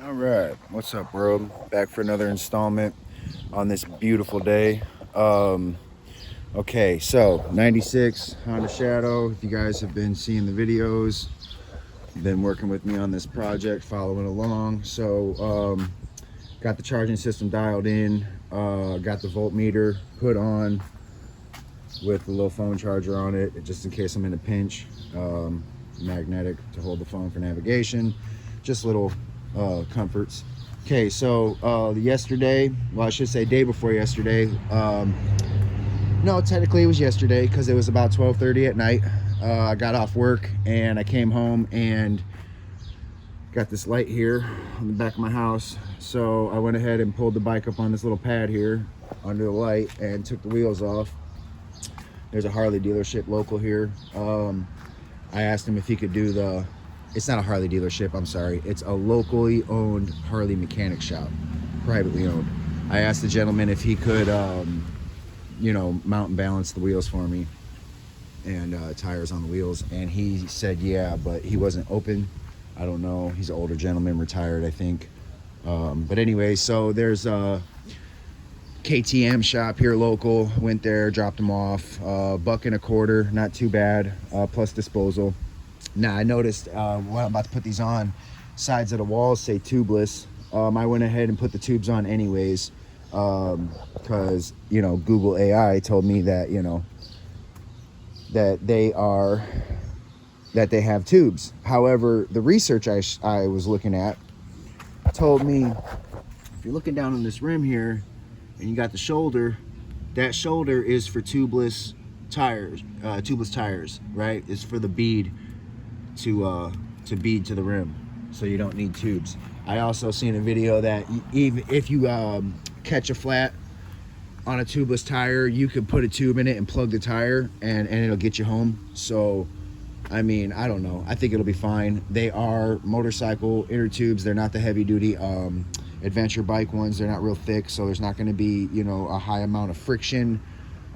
All right, what's up, world? Back for another installment on this beautiful day. Okay, so 96 Honda Shadow. If you guys have been seeing the videos, been working with me on this project, following along. So got the charging system dialed in, got the voltmeter put on with the little phone charger on it, just in case I'm in a pinch. Magnetic to hold the phone for navigation, just little comforts. Okay, so yesterday, well, I should say day before yesterday, no, technically it was yesterday because it was about 12:30 at night. I got off work and I came home and got this light here on the back of my house. So I went ahead and pulled the bike up on this little pad here under the light and took the wheels off. There's a Harley dealership local here. I asked him if he could do the, it's not a Harley dealership, I'm sorry. It's a locally owned Harley mechanic shop, privately owned. I asked the gentleman if he could, you know, mount and balance the wheels for me and tires on the wheels. And he said, yeah, but he wasn't open. I don't know. He's an older gentleman, retired, I think. But anyway, so there's a KTM shop here local. Went there, dropped them off. $1.25, not too bad, plus disposal. Now I noticed when I'm about to put these on, sides of the walls say tubeless. I went ahead and put the tubes on anyways, because you know, Google AI told me that, you know, that they have tubes. However, the research I was looking at told me, if you're looking down on this rim here and you got the shoulder, that shoulder is for tubeless tires, right? It's for the bead to bead to the rim, so you don't need tubes. I also seen a video that even if you catch a flat on a tubeless tire, you could put a tube in it and plug the tire and it'll get you home. So I mean, I don't know, I think it'll be fine. They are motorcycle inner tubes. They're not the heavy duty adventure bike ones. They're not real thick, so there's not going to be, you know, a high amount of friction.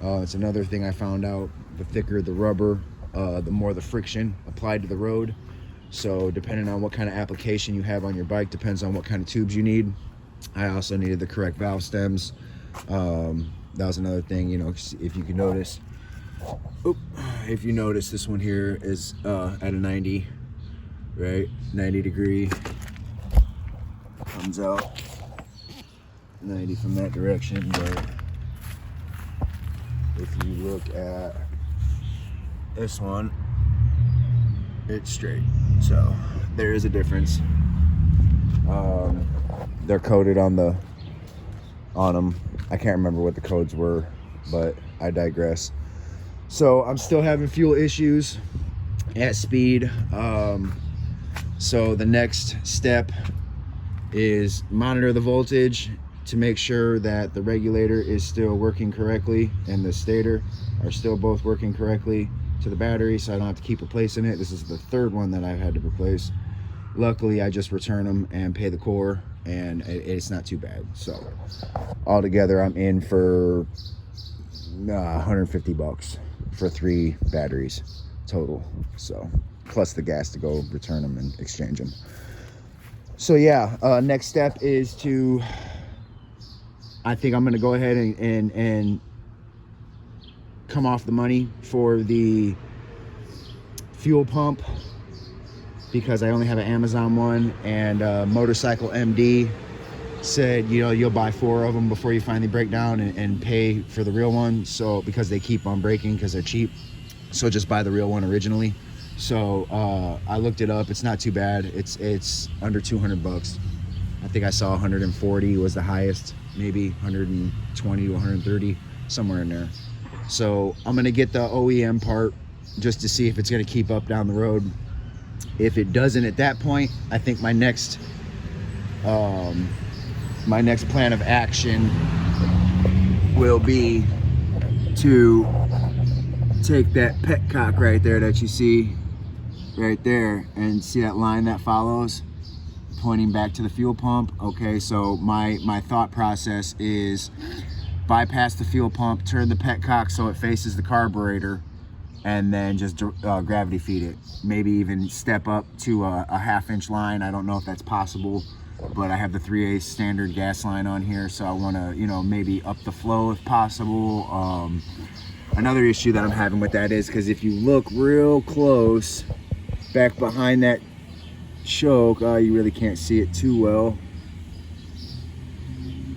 It's another thing I found out. The thicker the rubber, the more the friction applied to the road. So depending on what kind of application you have on your bike, depends on what kind of tubes you need. I also needed the correct valve stems. That was another thing, you know, if you can notice. If you notice, this one here is at a 90, right? 90 degree. Comes out 90 from that direction, but if you look at this one, it's straight. So there is a difference. They're coded on them. I can't remember what the codes were, but I digress. So I'm still having fuel issues at speed. So the next step is monitor the voltage to make sure that the regulator is still working correctly and the stator are still both working correctly to the battery, so I don't have to keep replacing it. This is the third one that I've had to replace. Luckily, I just return them and pay the core, and it's not too bad. So altogether, I'm in for 150 bucks for 3 batteries total. So plus the gas to go return them and exchange them. So yeah, next step is to, I think I'm going to go ahead and come off the money for the fuel pump, because I only have an Amazon one, and Motorcycle MD said, you know, you'll buy 4 of them before you finally break down and pay for the real one. So because they keep on breaking because they're cheap, so just buy the real one originally. So I looked it up. It's not too bad. It's under 200 bucks. I think I saw 140 was the highest, maybe 120 to 130, somewhere in there. So I'm gonna get the OEM part just to see if it's gonna keep up down the road. If it doesn't at that point, I think my next plan of action will be to take that petcock right there that you see right there, and see that line that follows pointing back to the fuel pump. Okay, so my thought process is bypass the fuel pump, turn the petcock so it faces the carburetor, and then just gravity feed it. Maybe even step up to a 1/2 inch line. I don't know if that's possible, but I have the 3/8 standard gas line on here, so I want to, you know, maybe up the flow if possible. Another issue that I'm having with that is because if you look real close back behind that choke, you really can't see it too well,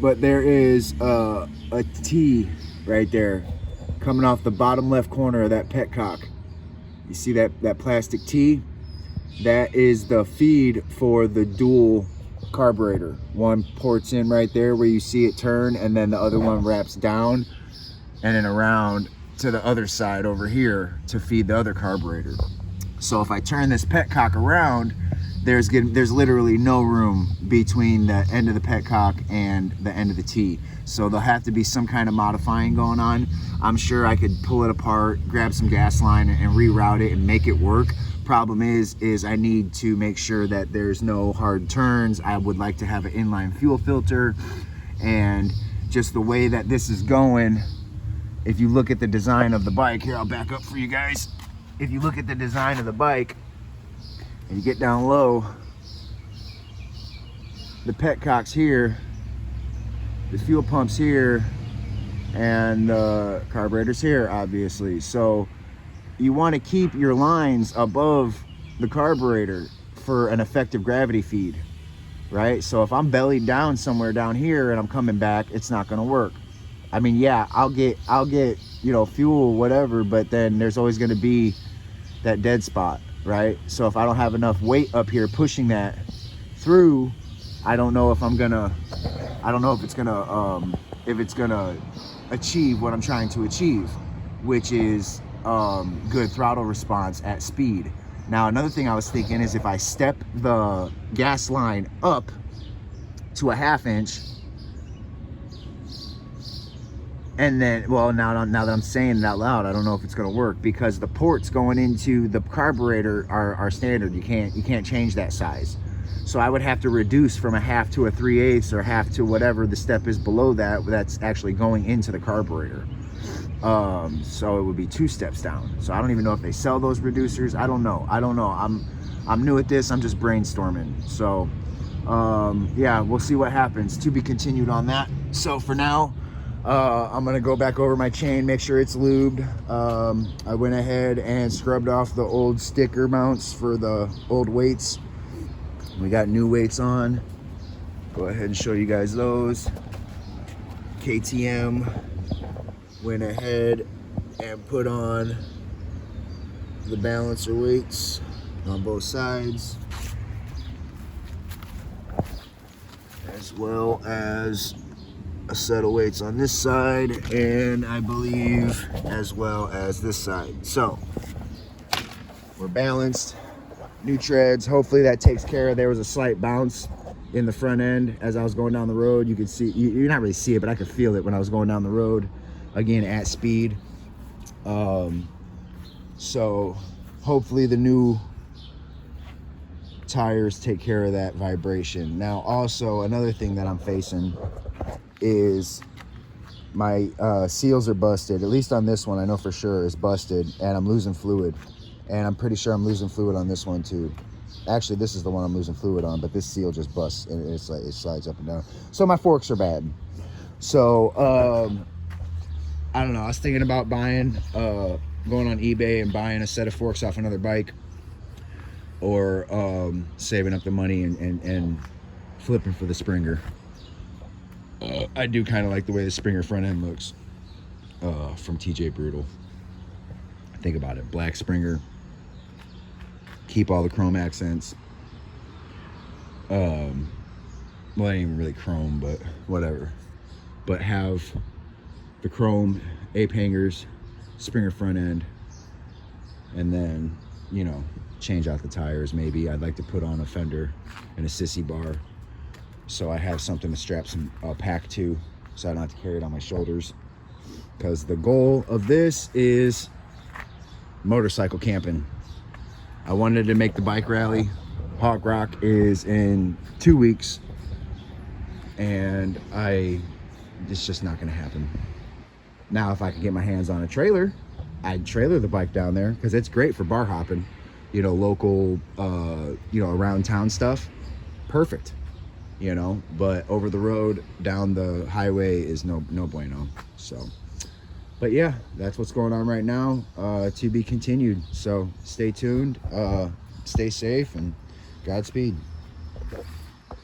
but there is a T right there coming off the bottom left corner of that petcock. You see that plastic T? That is the feed for the dual carburetor. One ports in right there where you see it turn, and then the other one wraps down and then around to the other side over here to feed the other carburetor. So if I turn this petcock around, there's literally no room between the end of the petcock and the end of the T. So there'll have to be some kind of modifying going on. I'm sure I could pull it apart, grab some gas line and reroute it and make it work. Problem is I need to make sure that there's no hard turns. I would like to have an inline fuel filter, and just the way that this is going, if you look at the design of the bike, here, I'll back up for you guys. If you look at the design of the bike and you get down low, the petcock's here, the fuel pump's here, and the carburetor's here, obviously. So you want to keep your lines above the carburetor for an effective gravity feed, right? So if I'm bellied down somewhere down here and I'm coming back, it's not going to work. I mean, yeah, I'll get, you know, fuel, whatever, but then there's always going to be that dead spot, right? So if I don't have enough weight up here pushing that through, I don't know if it's gonna achieve what I'm trying to achieve, which is good throttle response at speed. Now, another thing I was thinking is if I step the gas line up to a 1/2 inch, and then, well, now that I'm saying it out loud, I don't know if it's going to work, because the ports going into the carburetor are standard. You can't change that size. So I would have to reduce from a 1/2 to a 3/8 or 1/2 to whatever the step is below that, that's actually going into the carburetor. So it would be 2 steps down. So I don't even know if they sell those reducers. I don't know. I'm new at this. I'm just brainstorming. So yeah, we'll see what happens. To be continued on that. So for now, I'm gonna go back over my chain, make sure it's lubed. I went ahead and scrubbed off the old sticker mounts for the old weights. We got new weights on. Go ahead and show you guys those. KTM went ahead and put on the balancer weights on both sides, as well as a set of weights on this side, and I believe as well as this side. So we're balanced, new treads. Hopefully that takes care of, there was a slight bounce in the front end as I was going down the road. You could see, you're not really see it, but I could feel it when I was going down the road, again at speed. So hopefully the new tires take care of that vibration. Now also another thing that I'm facing is my seals are busted. At least on this one, I know for sure is busted, and I'm losing fluid, and I'm pretty sure I'm losing fluid on this one too. Actually, this is the one I'm losing fluid on, but this seal just busts and it's like it slides up and down. So my forks are bad. So I don't know, I was thinking about buying going on eBay and buying a set of forks off another bike, or saving up the money and flipping for the Springer. I do kind of like the way the Springer front end looks from TJ Brutal. Think about it, black Springer, keep all the chrome accents. Well, it ain't even really chrome, but whatever. But have the chrome ape hangers, Springer front end, and then, you know, change out the tires. Maybe I'd like to put on a fender and a sissy bar, so I have something to strap some pack to, so I don't have to carry it on my shoulders. Because the goal of this is motorcycle camping. I wanted to make the bike rally. Hawk Rock is in 2 weeks, and it's just not gonna happen. Now, if I could get my hands on a trailer I'd trailer the bike down there because it's great for bar hopping, you know, local, you know, around town stuff. Perfect, you know, but over the road down the highway is no bueno. So, but yeah, that's what's going on right now, to be continued. So stay tuned, stay safe, and Godspeed.